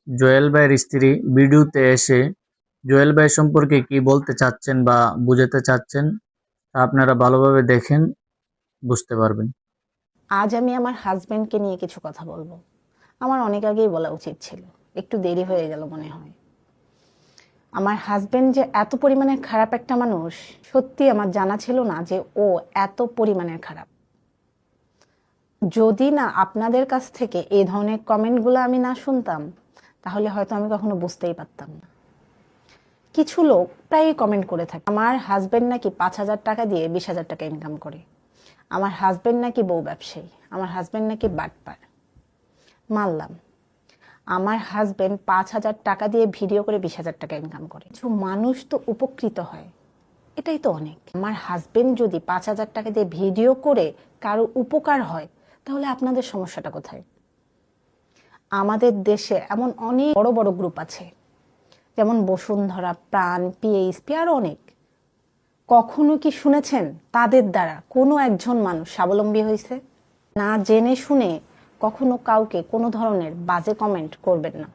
জুয়েল ভাইয়ের স্ত্রী ভিডিওতে এসে জুয়েল ভাই সম্পর্কে কি বলতে চাচ্ছেন বা বুঝাতে চাচ্ছেন তা আপনারা ভালোভাবে দেখেন, বুঝতে পারবেন। আজ আমি আমার হাজবেন্ডকে নিয়ে কিছু কথা বলবো। আমার অনেক আগেই বলা উচিত ছিল, একটু দেরি হয়ে গেল মনে হয়। আমার হাজবেন্ড যে এত পরিমাণের খারাপ একটা মানুষ, সত্যি আমার জানা ছিল না যে ও এত পরিমাণের খারাপ। যদি না আপনাদের কাছ থেকে এই ধরনের কমেন্টগুলো আমি না শুনতাম, তাহলে হয়তো আমি কখনো বুঝতেই পারতাম না। কিছু লোক প্রায়ই কমেন্ট করে থাকে, আমার হাজবেন্ড নাকি 5,000 টাকা দিয়ে 20,000 টাকা ইনকাম করে, আমার হাজবেন্ড নাকি বউ ব্যবসায়ী, আমার হাজবেন্ড নাকি বাটপার। মানলাম, আমার হাজবেন্ড 5,000 টাকা দিয়ে ভিডিও করে 20,000 টাকা ইনকাম করে, কিছু মানুষ তো উপকৃত হয়, এটাই তো অনেক। আমার হাজবেন্ড যদি 5,000 টাকা দিয়ে ভিডিও করে কারো উপকার হয়, তাহলে আপনাদের সমস্যাটা কোথায়? আমাদের দেশে এমন অনেক বড় বড় গ্রুপ আছে, যেমন বসুন্ধরা, প্রাণ, পিএইচপি, আরো অনেক। কখনো কি শুনেছেন তাদের দ্বারা কোনো একজন মানুষ স্বাবলম্বী হয়েছে? না জেনে শুনে কখনো কাউকে কোনো ধরনের বাজে কমেন্ট করবেন না।